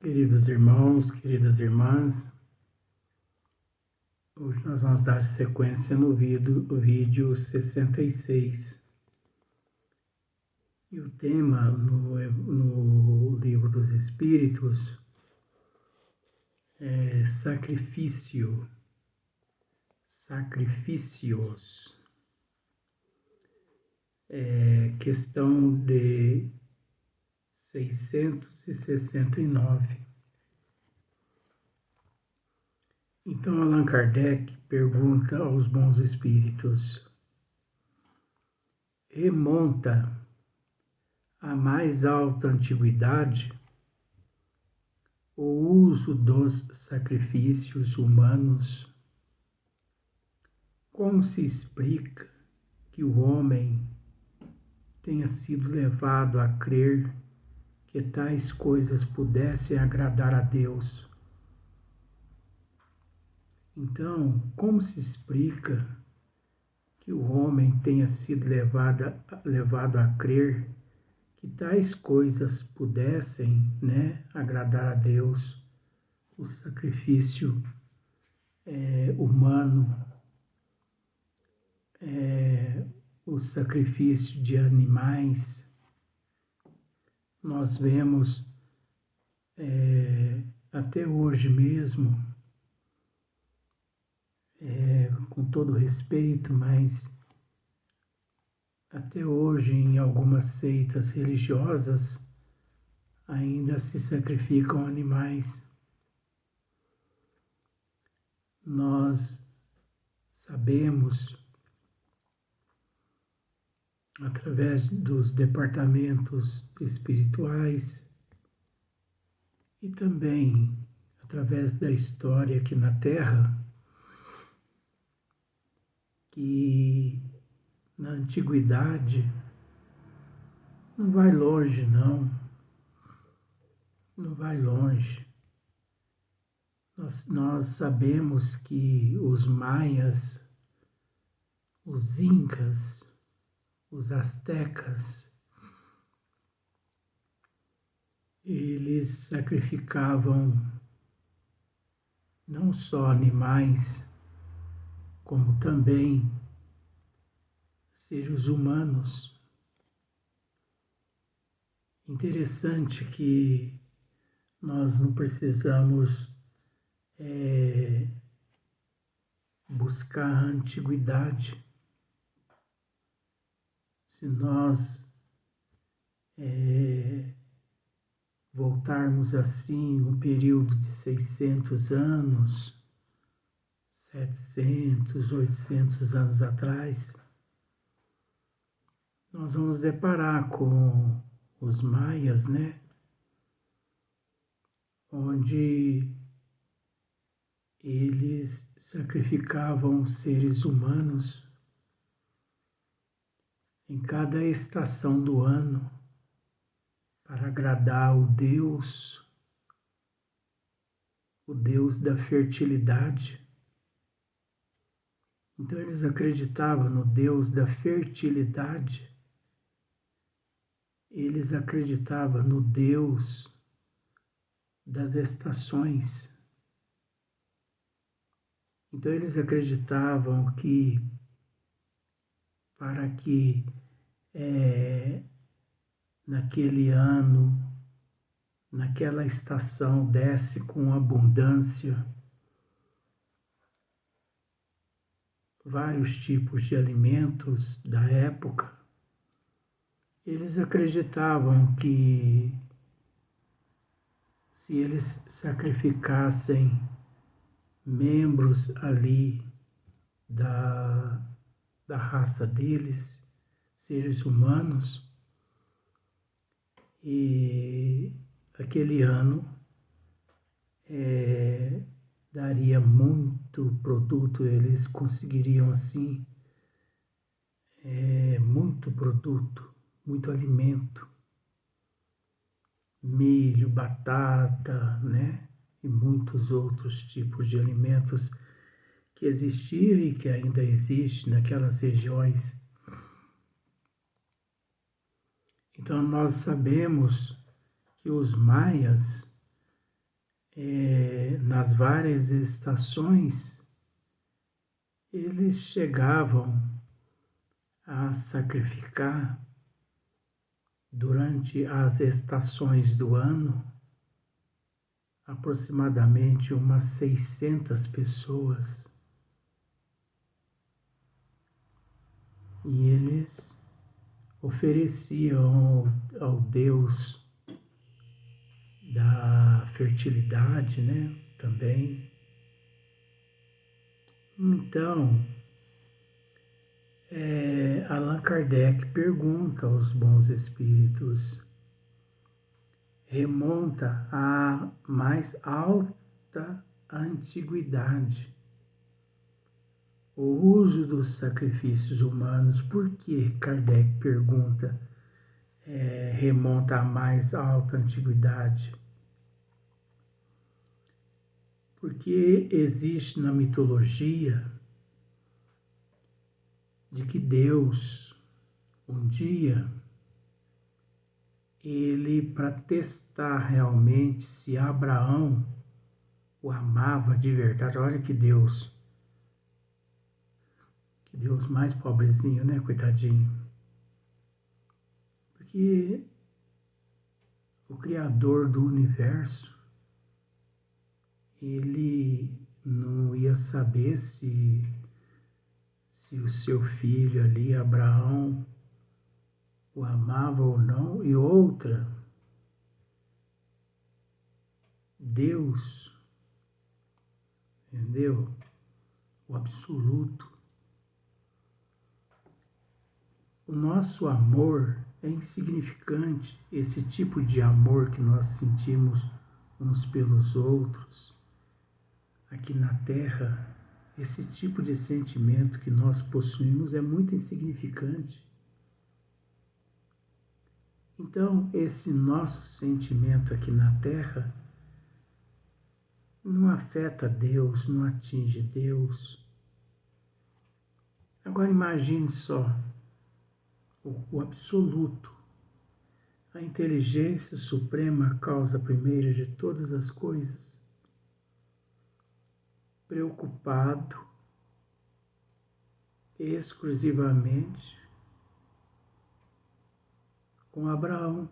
Queridos irmãos, queridas irmãs, hoje nós vamos dar sequência no vídeo 66. E o tema no Livro dos Espíritos é sacrifício, sacrifícios. Questão de 669. Então Allan Kardec pergunta aos bons espíritos: remonta à mais alta antiguidade o uso dos sacrifícios humanos? Como se explica que o homem tenha sido levado a crer que tais coisas pudessem agradar a Deus? Então, como se explica que o homem tenha sido levado a crer que tais coisas pudessem, agradar a Deus? O sacrifício humano, o sacrifício de animais. Nós vemos até hoje mesmo, com todo respeito, mas até hoje em algumas seitas religiosas ainda se sacrificam animais. Nós sabemos, através dos departamentos espirituais e também através da história aqui na Terra, que na antiguidade, não vai longe não vai longe. Nós sabemos que os maias, os incas, os astecas, eles sacrificavam não só animais, como também seres humanos. Interessante que nós não precisamos buscar a antiguidade. Se nós voltarmos assim um período de 600 anos, 700, 800 anos atrás, nós vamos deparar com os maias, onde eles sacrificavam seres humanos em cada estação do ano para agradar o Deus da fertilidade. Então eles acreditavam no Deus da fertilidade, eles acreditavam no Deus das estações. Então eles acreditavam que para que naquele ano, naquela estação desse com abundância vários tipos de alimentos da época, eles acreditavam que se eles sacrificassem membros ali da raça deles, seres humanos, e aquele ano daria muito produto, eles conseguiriam assim muito produto, muito alimento, milho, batata, e muitos outros tipos de alimentos que existiam e que ainda existem naquelas regiões. Então nós sabemos que os maias nas várias estações, eles chegavam a sacrificar durante as estações do ano aproximadamente umas 600 pessoas. E eles ofereciam ao Deus da fertilidade, né, também. Então, Allan Kardec pergunta aos bons espíritos, remonta à mais alta antiguidade o uso dos sacrifícios humanos. Por que Kardec pergunta, remonta à mais alta antiguidade? Porque existe na mitologia de que Deus, um dia, ele, para testar realmente se Abraão o amava de verdade, olha que Deus mais pobrezinho, né, coitadinho. Porque o Criador do universo, ele não ia saber se o seu filho ali, Abraão, o amava ou não. E outra, Deus, entendeu? O absoluto. O nosso amor é insignificante, esse tipo de amor que nós sentimos uns pelos outros aqui na Terra, esse tipo de sentimento que nós possuímos é muito insignificante. Então, esse nosso sentimento aqui na Terra não afeta Deus, não atinge Deus. Agora imagine só o absoluto, a inteligência suprema, causa primeira de todas as coisas, preocupado exclusivamente com Abraão,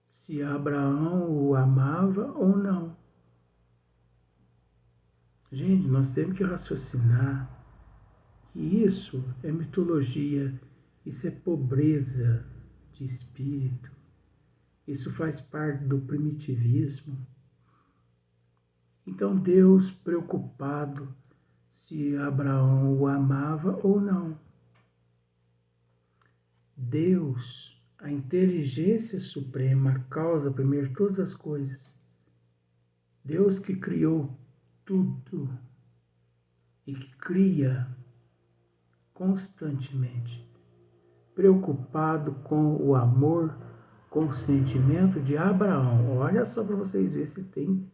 se Abraão o amava ou não. Gente, nós temos que raciocinar que isso é mitologia, isso é pobreza de espírito, isso faz parte do primitivismo. Então Deus preocupado se Abraão o amava ou não. Deus, a inteligência suprema, causa primeiro todas as coisas. Deus que criou tudo e que cria constantemente, preocupado com o amor, com o sentimento de Abraão. Olha só para vocês verem se tem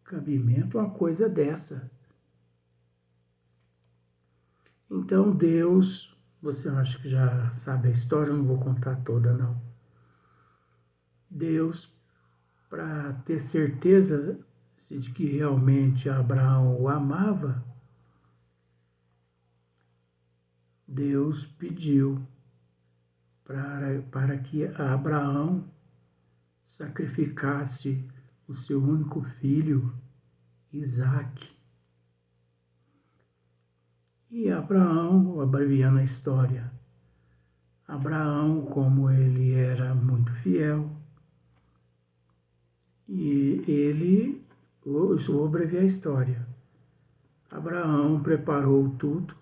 cabimento uma coisa dessa. Então Deus, você acha que já sabe a história, eu não vou contar toda não. Deus, para ter certeza de que realmente Abraão o amava, Deus pediu para que Abraão sacrificasse o seu único filho, Isaque. E Abraão, abreviando a história, Abraão, como ele era muito fiel, e ele, eu vou abreviar a história, Abraão preparou tudo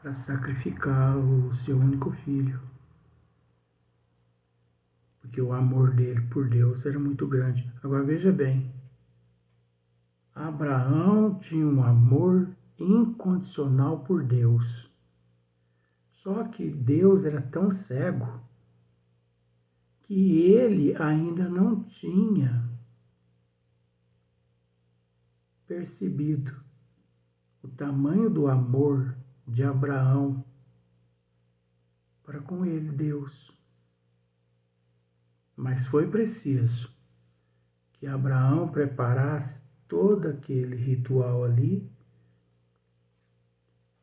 para sacrificar o seu único filho, porque o amor dele por Deus era muito grande. Agora veja bem, Abraão tinha um amor incondicional por Deus. Só que Deus era tão cego que ele ainda não tinha percebido o tamanho do amor de Abraão para com ele, Deus. Mas foi preciso que Abraão preparasse todo aquele ritual ali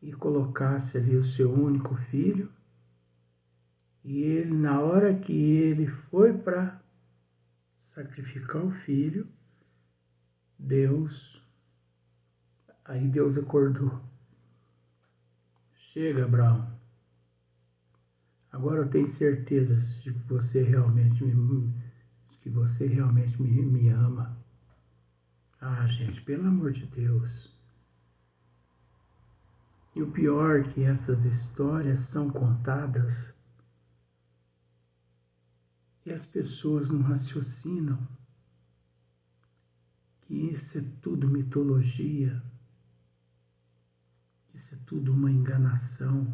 e colocasse ali o seu único filho, e ele, na hora que ele foi para sacrificar o filho, Deus acordou. Chega, Abraão. Agora eu tenho certeza de que você realmente me ama. Ah, gente, pelo amor de Deus. E o pior é que essas histórias são contadas e as pessoas não raciocinam que isso é tudo mitologia, isso é tudo uma enganação,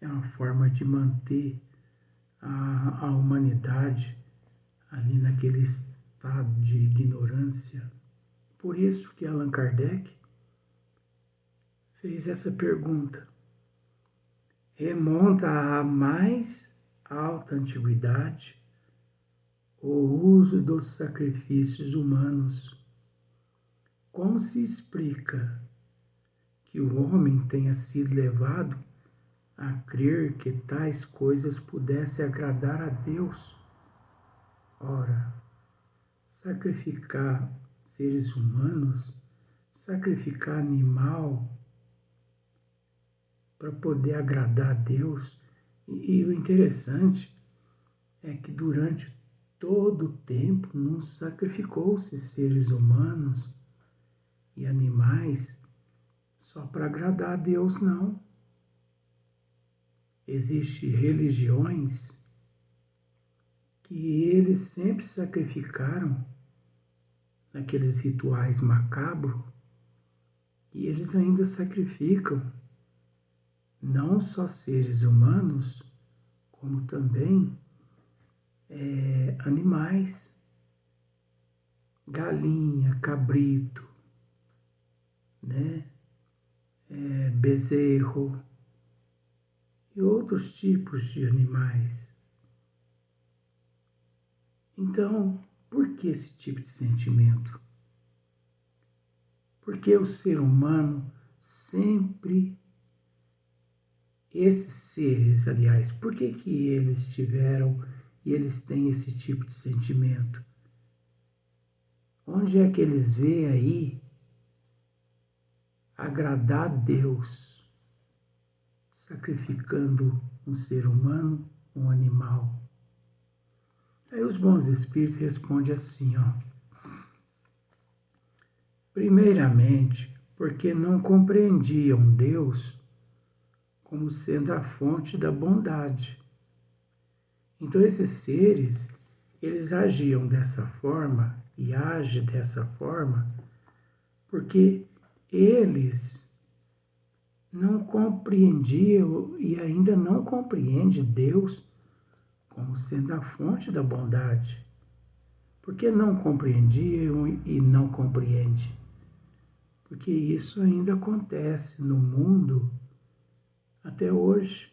é uma forma de manter a humanidade ali naquele estado de ignorância. Por isso que Allan Kardec fez essa pergunta. Remonta à mais alta antiguidade o uso dos sacrifícios humanos. Como se explica que o homem tenha sido levado a crer que tais coisas pudessem agradar a Deus? Ora, sacrificar seres humanos, sacrificar animal para poder agradar a Deus. E o interessante é que durante todo o tempo não sacrificou-se seres humanos e animais só para agradar a Deus, não. Existem religiões que eles sempre sacrificaram naqueles rituais macabros, e eles ainda sacrificam não só seres humanos, como também animais, galinha, cabrito, né? Bezerro e outros tipos de animais. Então, por que esse tipo de sentimento? Porque o ser humano sempre, esses seres, aliás, por que eles tiveram e eles têm esse tipo de sentimento? Onde é que eles veem aí agradar a Deus, sacrificando um ser humano, um animal? Aí os bons espíritos respondem assim, ó. Primeiramente, porque não compreendiam Deus como sendo a fonte da bondade. Então esses seres, eles agiam dessa forma e agem dessa forma porque eles não compreendiam e ainda não compreendem Deus como sendo a fonte da bondade. Porque não compreendiam e não compreendem? Porque isso ainda acontece no mundo até hoje.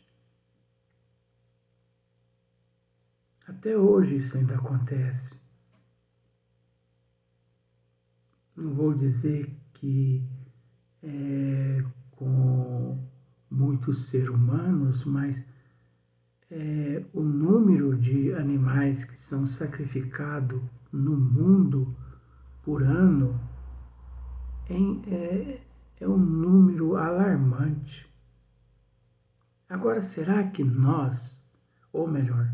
Até hoje isso ainda acontece. Não vou dizer que com muitos seres humanos, mas o número de animais que são sacrificados no mundo por ano é um número alarmante. Agora, será que nós, ou melhor,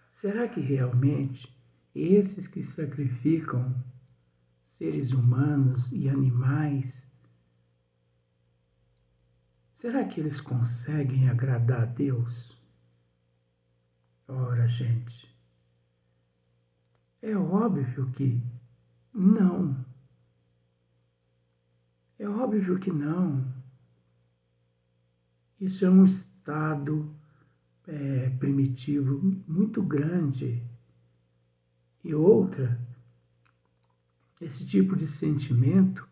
será que realmente esses que sacrificam seres humanos e animais, será que eles conseguem agradar a Deus? Ora, gente, é óbvio que não. É óbvio que não. Isso é um estado primitivo muito grande. E outra, esse tipo de sentimento,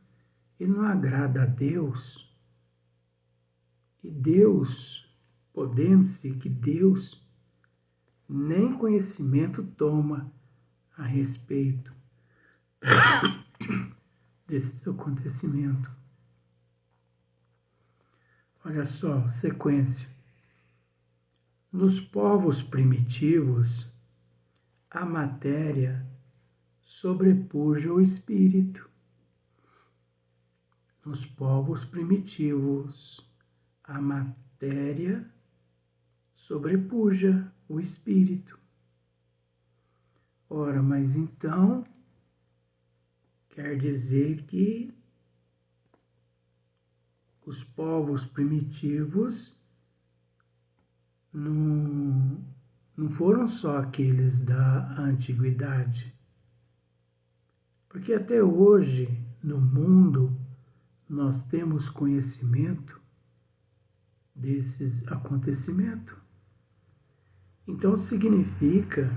ele não agrada a Deus. E Deus, podendo-se que Deus nem conhecimento toma a respeito desse acontecimento. Olha só, sequência. Nos povos primitivos, a matéria sobrepuja o espírito. Nos povos primitivos, a matéria sobrepuja o espírito. Ora, mas então quer dizer que os povos primitivos não foram só aqueles da antiguidade. Porque até hoje, no mundo, nós temos conhecimento desses acontecimentos. Então significa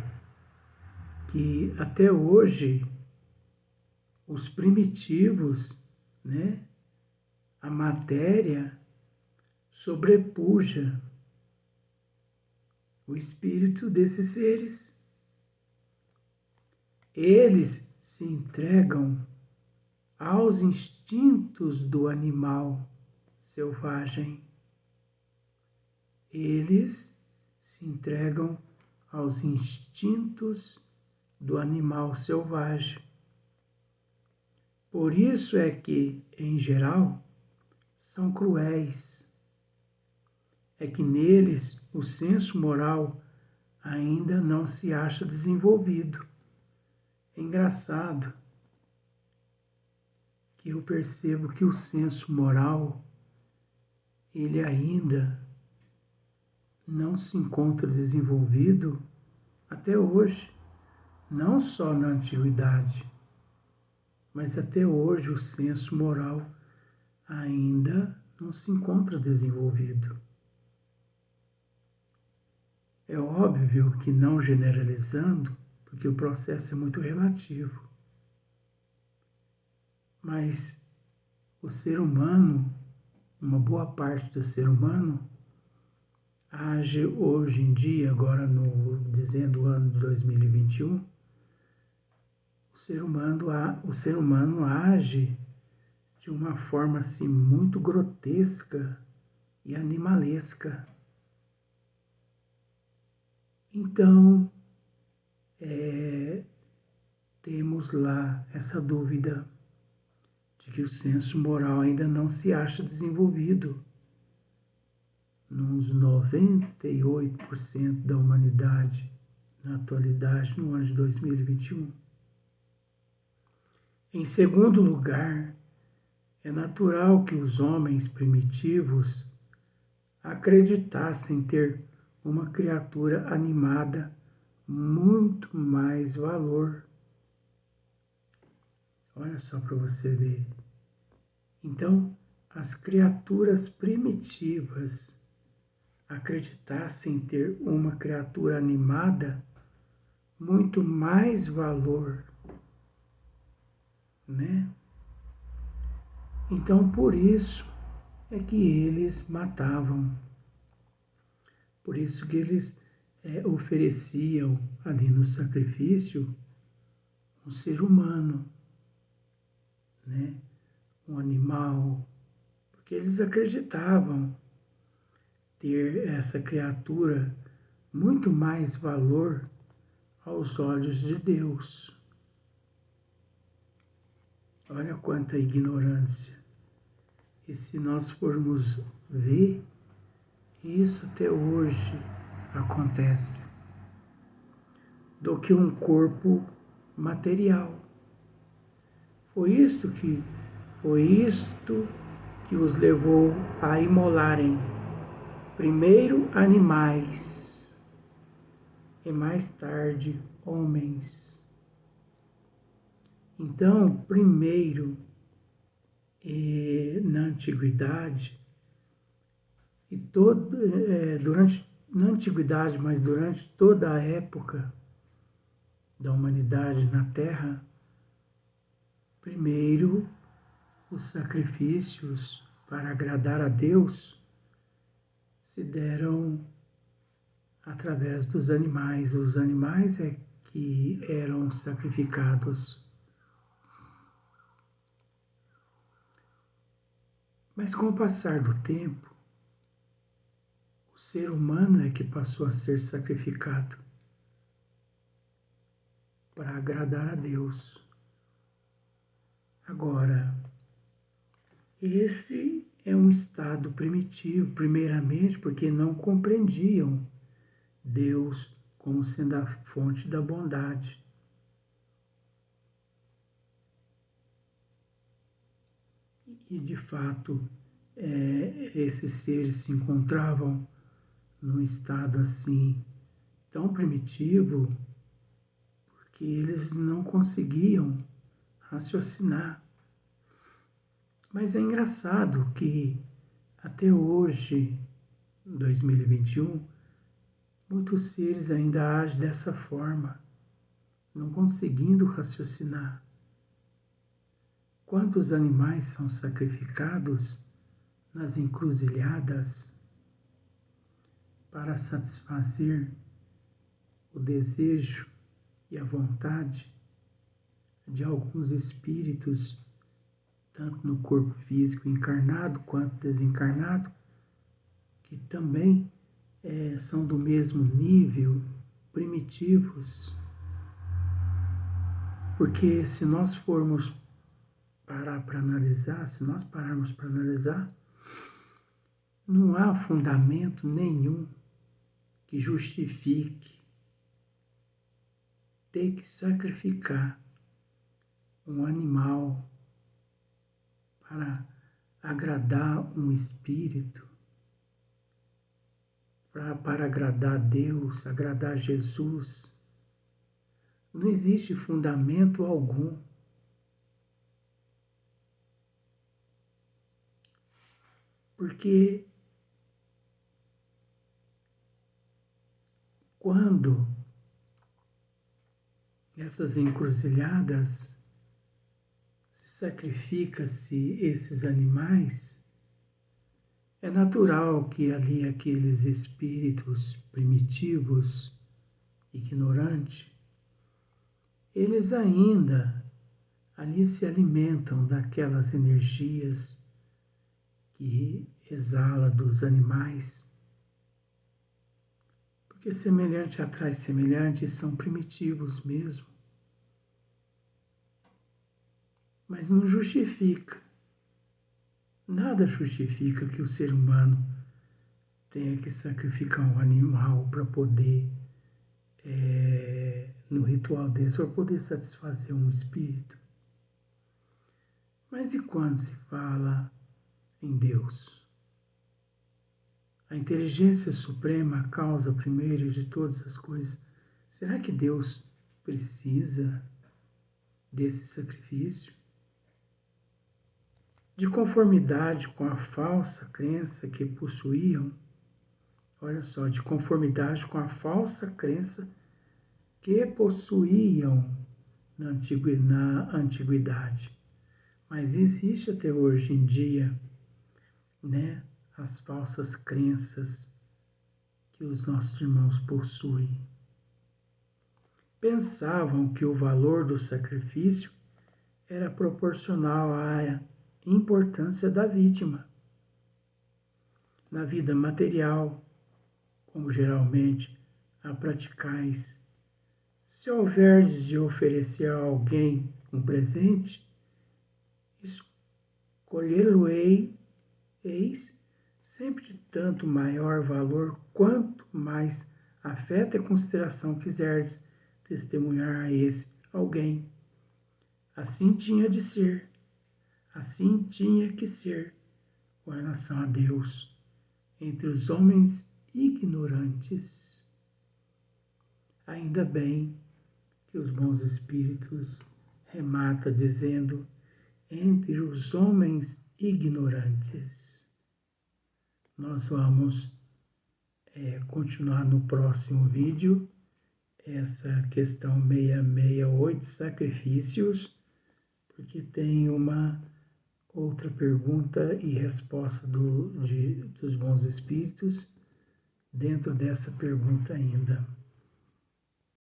que até hoje os primitivos, né, a matéria sobrepuja o espírito desses seres. Eles se entregam aos instintos do animal selvagem. Eles se entregam aos instintos do animal selvagem. Por isso é que, em geral, são cruéis. É que neles o senso moral ainda não se acha desenvolvido. É engraçado que eu percebo que o senso moral, ele ainda não se encontra desenvolvido até hoje. Não só na antiguidade, mas até hoje o senso moral ainda não se encontra desenvolvido. É óbvio que não generalizando, porque o processo é muito relativo. Mas o ser humano, uma boa parte do ser humano, age hoje em dia, agora dizendo o ano de 2021, o ser humano age de uma forma assim muito grotesca e animalesca. Então, temos lá essa dúvida de que o senso moral ainda não se acha desenvolvido nos 98% da humanidade na atualidade, no ano de 2021. Em segundo lugar, é natural que os homens primitivos acreditassem ter uma criatura animada muito mais valor. Olha só para você ver. Então, as criaturas primitivas acreditassem ter uma criatura animada muito mais valor, né? Então, por isso é que eles matavam. Por isso que eles ofereciam ali no sacrifício um ser humano, né? Um animal, porque eles acreditavam ter essa criatura muito mais valor aos olhos de Deus. Olha quanta ignorância. E se nós formos ver, isso até hoje acontece, do que um corpo material. Foi isto que os levou a imolarem primeiro animais e mais tarde homens. Então, primeiro, na antiguidade, na antiguidade, mas durante toda a época da humanidade na Terra, primeiro os sacrifícios para agradar a Deus se deram através dos animais. Os animais é que eram sacrificados Mas com o passar do tempo, o ser humano é que passou a ser sacrificado para agradar a Deus. Agora, esse é um estado primitivo, primeiramente porque não compreendiam Deus como sendo a fonte da bondade. E, de fato, esses seres se encontravam num estado assim tão primitivo porque eles não conseguiam raciocinar. Mas é engraçado que até hoje, 2021, muitos seres ainda agem dessa forma, não conseguindo raciocinar. Quantos animais são sacrificados nas encruzilhadas para satisfazer o desejo e a vontade de alguns espíritos, tanto no corpo físico encarnado quanto desencarnado, que também são do mesmo nível, primitivos. Porque se nós formos parar para analisar, se nós pararmos para analisar, não há fundamento nenhum que justifique ter que sacrificar um animal para agradar um espírito, para agradar Deus, agradar Jesus. Não existe fundamento algum. Porque quando essas encruzilhadas sacrifica-se esses animais, é natural que ali aqueles espíritos primitivos, ignorantes, eles ainda ali se alimentam daquelas energias que exala dos animais, porque semelhante atrai semelhante, são primitivos mesmo. Mas não justifica, nada justifica que o ser humano tenha que sacrificar um animal para poder, no ritual desse, para poder satisfazer um espírito. Mas e quando se fala em Deus? A inteligência suprema, a causa primeira de todas as coisas, será que Deus precisa desse sacrifício? De conformidade com a falsa crença que possuíam, olha só, de conformidade com a falsa crença que possuíam na antiguidade. Mas existe até hoje em dia, né, as falsas crenças que os nossos irmãos possuem. Pensavam que o valor do sacrifício era proporcional à importância da vítima. Na vida material, como geralmente a praticais, se houverdes de oferecer a alguém um presente, escolhê-lo-eis sempre de tanto maior valor quanto mais afeto e consideração quiserdes testemunhar a esse alguém. Assim tinha de ser, assim tinha que ser com relação a Deus entre os homens ignorantes. Ainda bem que os bons espíritos remata dizendo entre os homens ignorantes. Nós vamos continuar no próximo vídeo essa questão 668, sacrifícios, porque tem uma outra pergunta e resposta dos bons espíritos dentro dessa pergunta ainda.